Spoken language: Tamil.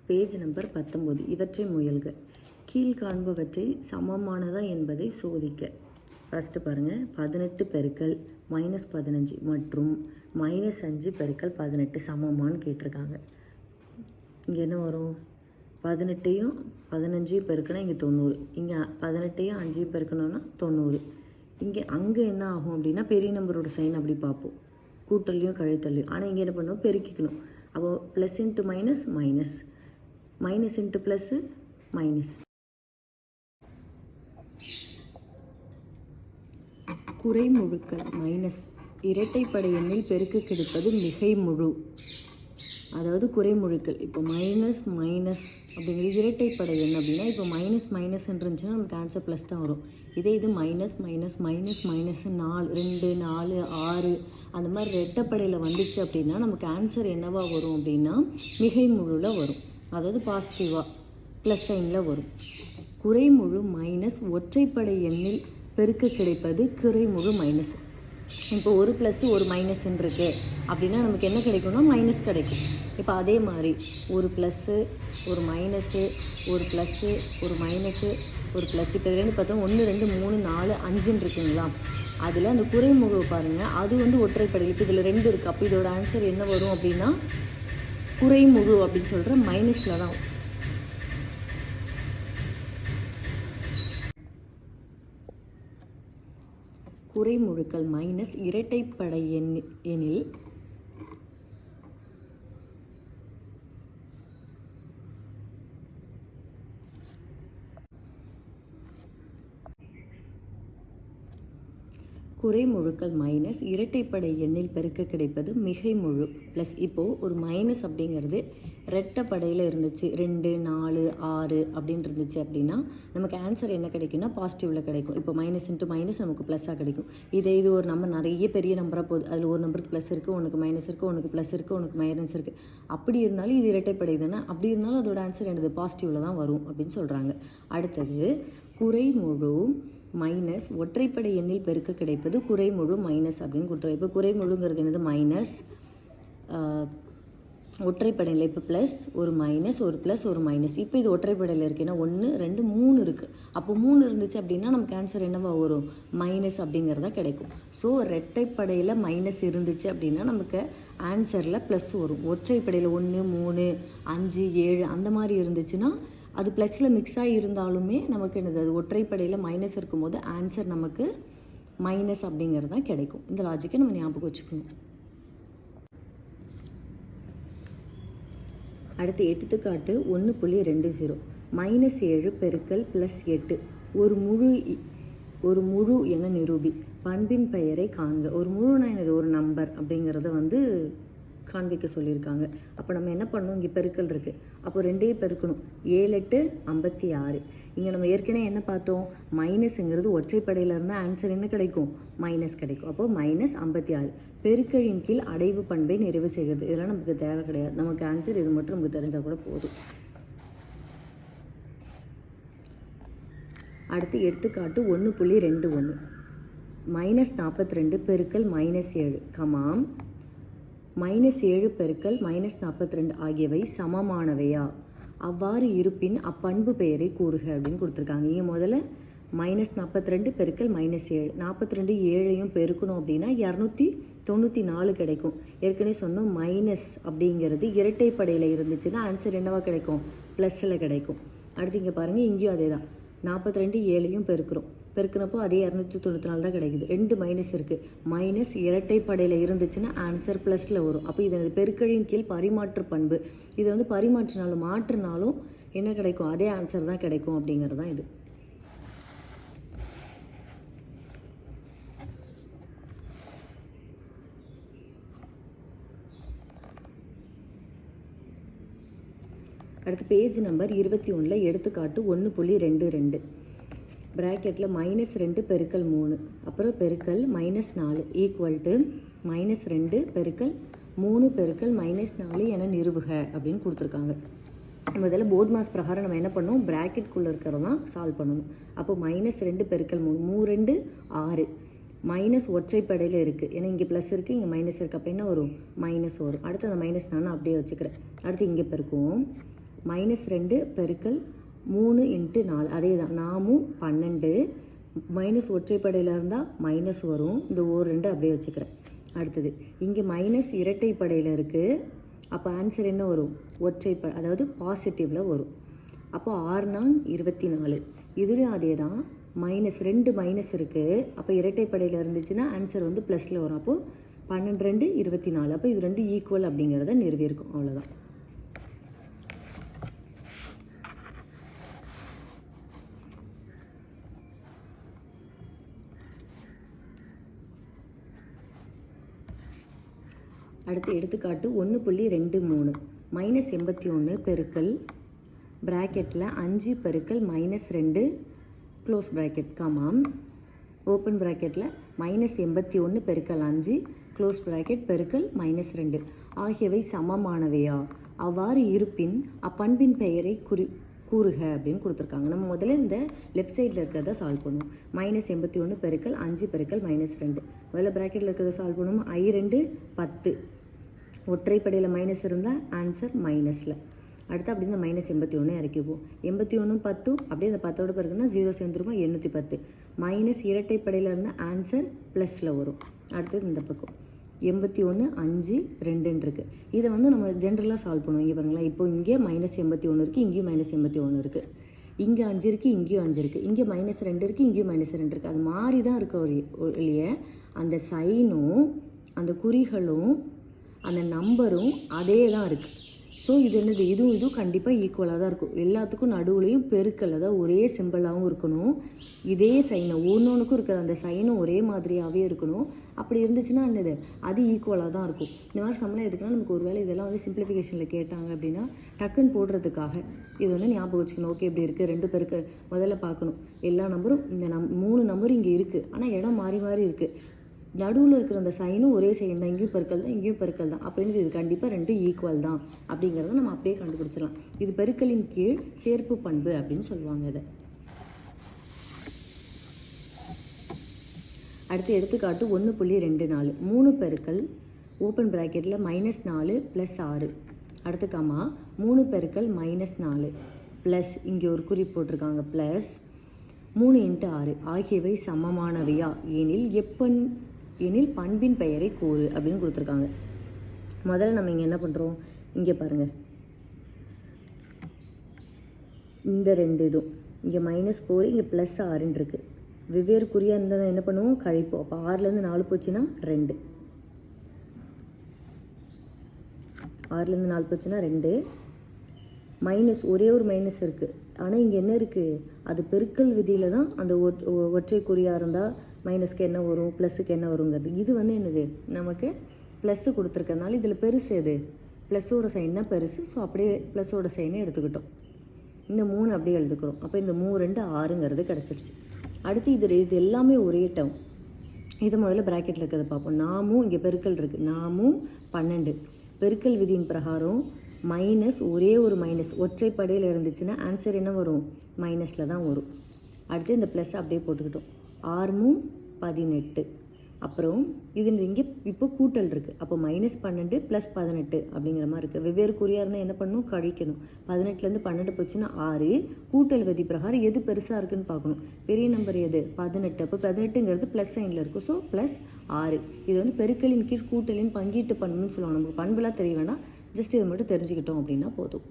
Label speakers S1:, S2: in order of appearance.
S1: Page number 19. இவற்றை முயல்க. கீழ்காண்பவற்றை சமமானதா என்பதை சோதிக்க. ஃபஸ்ட்டு பாருங்கள், 18 பெருக்கல் -15 மற்றும் -5 பெருக்கல் 18 சமமானு கேட்டிருக்காங்க. இங்கே என்ன வரும்? 18ஐயும் 15ஐயும் பெருக்கினா இங்கே 90, இங்கே 18ஐயும் 5ஐயும் பெருக்கணும்னா 90. அங்கே என்ன ஆகும் அப்படின்னா பெரிய நம்பரோட சைன் அப்படி பார்ப்போம், கூட்டல்லையும் கழித்தல்லையும். ஆனால் இங்கே என்ன பண்ணுவோம்? பெருக்கிக்கணும். அப்போது plus into minus minus, minus into plus minus. குறைமுழுக்கள் மைனஸ் இரட்டைப்படை எண்ணில் பெருக்கு கிடைப்பது மிகை முழு. அதாவது குறைமுழுக்கள் இப்போ மைனஸ் மைனஸ் அப்படிங்கிறது இரட்டைப்படை எண் அப்படின்னா இப்போ மைனஸ் மைனஸ் இருந்துச்சுன்னா நமக்கு ஆன்சர் ப்ளஸ் தான் வரும். இது மைனஸ் மைனஸ் மைனஸ் மைனஸ் 4 2 4 6 அந்த மாதிரி ரெட்டைப்படையில் வந்துச்சு அப்படின்னா நமக்கு ஆன்சர் என்னவா வரும் அப்படின்னா மிகை முழுவில் வரும். அதாவது பாசிட்டிவாக ப்ளஸ் சைனில் வரும். குறைமுழு மைனஸ் ஒற்றைப்படை எண்ணில் பெருக்கு கிடைப்பது குறைமுழு மைனஸ். இப்போ ஒரு ப்ளஸ்ஸு ஒரு மைனஸ்ன்னு இருக்குது அப்படின்னா நமக்கு என்ன கிடைக்கும்னா மைனஸ் கிடைக்கும். இப்போ அதே மாதிரி ஒரு ப்ளஸ்ஸு ஒரு மைனஸு ஒரு ப்ளஸ்ஸு ஒரு மைனஸு ஒரு ப்ளஸ். இப்போ இதுலேருந்து பார்த்தோம் 1 2 3 4 5ன்னு இருக்குங்களா? அதில் அந்த குறைமுழு பாருங்கள், அது ஒற்றைப்படை. இப்போ இதில் 2 இருக்குது. அப்போ இதோட ஆன்சர் என்ன வரும் அப்படின்னா குறைமுழு அப்படின்னு சொல்கிற மைனஸில் தான். குறைமுழுக்கள் மைனஸ் இரட்டைப்படை எண்ணில் குறைமுழுக்கள் மைனஸ் இரட்டைப்படை எண்ணில் பெருக்க கிடைப்பது மிகை முழு ப்ளஸ். இப்போது ஒரு மைனஸ் அப்படிங்கிறது ரெட்டைப்படையில் இருந்துச்சு, 2 4 6 அப்படின்னு இருந்துச்சு அப்படின்னா நமக்கு ஆன்சர் என்ன கிடைக்கும்னா பாசிட்டிவில் கிடைக்கும். இப்போ மைனஸ் இன்ட்டு மைனஸ் நமக்கு ப்ளஸ்ஸாக கிடைக்கும். இது ஒரு நம்பர் நிறைய பெரிய நம்பராக போகுது, அதில் ஒரு நம்பருக்கு ப்ளஸ் இருக்குது, ஒன்றுக்கு மைனஸ் இருக்குது, ஒன்றுக்கு ப்ளஸ் இருக்குது, ஒன்றுக்கு மைனஸ் இருக்குது. அப்படி இருந்தாலும் இது இரட்டைப்படை தானே, அப்படி இருந்தாலும் அதோட ஆன்சர் என்னது பாசிட்டிவில் தான் வரும் அப்படின்னு சொல்கிறாங்க. அடுத்தது குறைமுழு மைனஸ் ஒற்றைப்படை எண்ணில் பெருக்க கிடைப்பது குறைமுழு மைனஸ் அப்படின்னு கொடுத்துருவோம். இப்போ குறைமுழுங்கிறது என்னது? மைனஸ் ஒற்றைப்படையில் இப்போ ப்ளஸ் ஒரு மைனஸ் ஒரு ப்ளஸ் ஒரு மைனஸ். இப்போ இது ஒற்றைப்படையில் இருக்குன்னா 1 2 3 இருக்குது. அப்போ 3 இருந்துச்சு அப்படின்னா நமக்கு ஆன்சர் என்னவா வரும்? மைனஸ் அப்படிங்கிறதா கிடைக்கும். ஸோ ரெட்டைப்படையில் மைனஸ் இருந்துச்சு அப்படின்னா நமக்கு ஆன்சரில் ப்ளஸ் வரும். ஒற்றைப்படையில் 1 3 5 7 அந்த மாதிரி இருந்துச்சுன்னா அது ப்ளஸில் மிக்ஸாக இருந்தாலுமே நமக்கு என்னது? அது ஒற்றைப்படையில் மைனஸ் இருக்கும்போது ஆன்சர் நமக்கு மைனஸ் அப்படிங்கிறது தான் கிடைக்கும். இந்த லாஜிக்கை நம்ம ஞாபகம் வச்சுக்கணும். அடுத்து எடுத்துக்காட்டு 1.20 -7 பெருக்கல் +8 ஒரு முழு என நிரூபி. பண்பின் பெயரை காண்க. ஒரு முழுனா என்னது? ஒரு நம்பர் அப்படிங்கிறத காண்பிக்க சொல்லியிருக்காங்க. அப்போ நம்ம என்ன பண்ணணும்? இங்கே பெருக்கல் இருக்குது, அப்போ 2ஐயும் பெருக்கணும். 7 8 56. இங்கே நம்ம ஏற்கனவே என்ன பார்த்தோம்? மைனஸுங்கிறது ஒற்றைப்படையில் இருந்தால் ஆன்சர் என்ன கிடைக்கும்? மைனஸ் கிடைக்கும். அப்போது -56 பெருக்கலின் கீழ் அடைவு பண்பை நிறைவு செய்கிறது. இதெல்லாம் நமக்கு தேவை கிடையாது, நமக்கு ஆன்சர் இது மட்டும் நமக்கு தெரிஞ்சால் கூட போதும். அடுத்து எடுத்துக்காட்டு 1.21 -42 பெருக்கல் -7 கமாம் -7 பெருக்கல் -42 ஆகியவை சமமானவையா? அவ்வாறு இருப்பின் அப்பண்பு பெயரை கூறுக அப்படின்னு கொடுத்துருக்காங்க. இங்கே முதல்ல -42 பெருக்கல் -7, 42 7ஐயும் பெருக்கணும் அப்படின்னா 294 கிடைக்கும். ஏற்கனவே சொன்னோம் மைனஸ் அப்படிங்கிறது இரட்டைப்படையில் இருந்துச்சுன்னா ஆன்சர் என்னவா கிடைக்கும்? ப்ளஸில் கிடைக்கும். அடுத்து இங்கே பாருங்கள், இங்கேயும் அதே தான். 42 7ஐயும் பெருக்கிறப்போ அதே 294 தான் கிடைக்குது. 2 மைனஸ் இருக்குது. மைனஸ் இரட்டைப்படையில் இருந்துச்சுன்னா ஆன்சர் ப்ளஸில் வரும். அப்போ இது பெருக்கலின் கீழ் பரிமாற்று பண்பு. இது பரிமாற்றினாலும் மாற்றினாலும் என்ன கிடைக்கும்? அதே ஆன்சர் தான் கிடைக்கும் அப்படிங்கிறது தான் இது. அடுத்து பேஜ் நம்பர் 21 எடுத்துக்காட்டு 1.22 ப்ராக்கெட்டில் -2 பெருக்கல் 3 அப்புறம் பெருக்கல் -4 ஈக்குவல் டு -2 பெருக்கல் 3 பெருக்கல் -4 என நிறுவுக அப்படின்னு கொடுத்துருக்காங்க. முதல்ல போர்ட் மாஸ் பிரகாரம் நம்ம என்ன பண்ணணும்? ப்ராக்கெட்குள்ளே இருக்கிறதான் சால்வ் பண்ணணும். அப்போ -2 பெருக்கல் 3 3 2 6 மைனஸ் ஒற்றைப்படையில் இருக்குது, ஏன்னா இங்கே ப்ளஸ் இருக்குது, இங்கே மைனஸ் இருக்குது. அப்போ என்ன வரும்? மைனஸ் வரும். அடுத்து அந்த மைனஸ் நான் அப்படியே வச்சுக்கிறேன். அடுத்து இங்கே பெருக்குவோம். -2 பெருக்கல் 3 × 4 அதே தான். நாமும் 12 மைனஸ் ஒற்றைப்படையில் இருந்தால் மைனஸ் வரும். இந்த 2 அப்படியே வச்சுக்கிறேன். அடுத்தது இங்கே மைனஸ் இரட்டைப்படையில் இருக்குது. அப்போ ஆன்சர் என்ன வரும்? அதாவது பாசிட்டிவில் வரும். அப்போ 6 × 24. இதுலேயும் அதே தான். -2 மைனஸ் இருக்குது. அப்போ இரட்டைப்படையில் இருந்துச்சுன்னா ஆன்சர் வந்து ப்ளஸில் வரும். அப்போது 12 2 24. அப்போ இது 2 ஈக்குவல் அப்படிங்கிறத நிறுவியிருக்கும். அவ்வளோதான். அடுத்து எடுத்துக்காட்டு 1.23 -81 பெருக்கல் ப்ராக்கெட்டில் 5 பெருக்கல் -2 க்ளோஸ் ப்ராக்கெட் காமா ஓப்பன் ப்ராக்கெட்டில் -81 பெருக்கல் 5 க்ளோஸ் ப்ராக்கெட் பெருக்கல் -2 ஆகியவை சமமானவையா? அவ்வாறு இருப்பின் அப்பண்பின் பெயரை கூறுக அப்படின்னு கொடுத்துருக்காங்க. நம்ம முதல்ல இந்த லெஃப்ட் சைடில் இருக்கிறத சால்வ் பண்ணுவோம். -81 பெருக்கல் 5 பெருக்கல் -2. முதல்ல ப்ராக்கெட்டில் இருக்கிறத சால்வ் பண்ணுவோம். I2 10. ஒற்றைப்படையில் மைனஸ் இருந்தால் ஆன்சர் மைனஸில். அடுத்து அப்படி இந்த -81 இறக்கிப்போம். 81 10 அப்படியே இந்த 10ஓட பிறகுன்னா 0 சேர்ந்துருமா 810. மைனஸ் இரட்டைப்படையில் இருந்தால் ஆன்சர் ப்ளஸில் வரும். அடுத்தது இந்த பக்கம் 81 5 2 இருக்குது. இதை வந்து நம்ம ஜென்ரலாக சால்வ் பண்ணுவோம். இங்கே பாருங்களேன். இப்போ இங்கே -81 இருக்குது, இங்கேயும் -81 இருக்குது. இங்கே 5 இருக்குது, இங்கேயும் 5 இருக்குது. இங்கே -2 இருக்குது, இங்கேயும் -2 இருக்குது. அது மாறி தான் இருக்க இல்லையே. அந்த சைனும் அந்த குறிகளும் அந்த நம்பரும் அதே தான் இருக்குது. ஸோ இது என்னது? இதுவும் கண்டிப்பாக ஈக்குவலாக தான் இருக்கும். எல்லாத்துக்கும் நடுவுலையும் பெருக்கல், அதாவது ஒரே சிம்பிளாகவும் இருக்கணும். இதே சைனை ஒன்றுக்கும் இருக்கிறது அந்த சைனும் ஒரே மாதிரியாகவே இருக்கணும். அப்படி இருந்துச்சுன்னா என்னது? அது ஈக்குவலாக தான் இருக்கும். இந்த மாதிரி சம்பளம் எதுக்குன்னா நமக்கு ஒரு வேளை இதெல்லாம் வந்து சிம்பிளிஃபிகேஷனில் கேட்டாங்க அப்படின்னா டக்குன்னு போடுறதுக்காக இது வந்து ஞாபகம் வச்சுக்கணும். ஓகே இப்படி இருக்குது, 2 பெருக்கல் முதல்ல பார்க்கணும். எல்லா நம்பரும் இந்த 3 நம்பரும் இங்கே இருக்குது, ஆனால் இடம் மாறி மாறி இருக்குது. நடுவில் இருக்கிற அந்த சைனும் ஒரே சைன் தான். இங்கேயும் பெருக்கல் தான், இங்கேயும் பெருக்கல் தான். அப்படின்னு இது கண்டிப்பாக 2 ஈக்குவல் தான் அப்படிங்கிறத நம்ம அப்படியே கண்டுபிடிச்சிடலாம். இது பெருக்கலின் கீழ் சேர்ப்பு பண்பு அப்படின்னு சொல்லுவாங்க இதை. அடுத்து எடுத்துக்காட்டு 1.24 3 பெருக்கல் ஓப்பன் ப்ராக்கெட்டில் -4 + 6. அடுத்து காமா 3 பெருக்கல் -4 ப்ளஸ் இங்கே ஒரு குறிப்பு போட்டிருக்காங்க ப்ளஸ் 3 × 6 ஆகியவை சமமானவையா எனில் பண்பின் பெயரை கூறு அப்படின்னு கொடுத்துருக்காங்க. முதல்ல நம்ம இங்கே என்ன பண்ணுறோம்? இங்கே பாருங்கள், இந்த 2 இதுவும் இங்கே -4 இங்கே +6 இருக்குது. வெவ்வேறு குறியாக இருந்தால் என்ன பண்ணுவோம்? கழிப்போம். அப்போ 6லேருந்து 4 போச்சுன்னா 2, 6லேருந்து 4 போச்சுன்னா 2. மைனஸ் ஒரே ஒரு மைனஸ் இருக்குது. ஆனால் இங்கே என்ன இருக்குது? அது பெருக்கல் விதியில் தான் அந்த ஒற்றை குறியாக இருந்தால் மைனஸ்க்கு என்ன வரும், ப்ளஸுக்கு என்ன வருங்கிறது. இது வந்து என்னது? நமக்கு ப்ளஸ்ஸு கொடுத்துருக்கறனால இதில் பெருசு எது? ப்ளஸ்ஸோட சைன் தான் பெருசு. ஸோ அப்படியே ப்ளஸ்ஸோட சைனை எடுத்துக்கிட்டோம். இந்த 3 அப்படியே எழுதுக்கிறோம். அப்போ இந்த 3 2 6ங்கிறது கிடச்சிருச்சு. அடுத்து இது எல்லாமே ஒரே டேர்ம். இதை முதல்ல ப்ராக்கெட்டில் இருக்கிறத பார்ப்போம். நாமும் இங்கே பெருக்கல் இருக்குது. நாமும் 12 பெருக்கல் விதியின் பிரகாரம் மைனஸ் ஒரே ஒரு மைனஸ் ஒற்றைப்படையில் இருந்துச்சுன்னா ஆன்சர் என்ன வரும்? மைனஸில் தான் வரும். அடுத்து இந்த ப்ளஸ் அப்படியே போட்டுக்கிட்டோம். 6 18. அப்புறம் இது இங்கே இப்போ கூட்டல் இருக்குது. அப்போ -12 + 18 அப்படிங்கிற மாதிரி இருக்குது. வெவ்வேறு குறியாக இருந்தால் என்ன பண்ணணும்? கழிக்கணும். 18லேருந்து 12 போச்சுன்னா 6. கூட்டல் விதி பிரகாரம் எது பெருசாக இருக்குதுன்னு பார்க்கணும். பெரிய நம்பர் எது? 18. அப்போ 18ங்கிறது ப்ளஸ் சைனில் இருக்கும். ஸோ +6. இது வந்து பெருக்கலின் கீழ் கூட்டலின் பங்கீட்டு பண்புன்னு சொல்லுவாங்க. நமக்கு பண்புலாம் தெரிய வேண்டாம், ஜஸ்ட் இதை மட்டும் தெரிஞ்சுக்கிட்டோம் அப்படின்னா போதும்.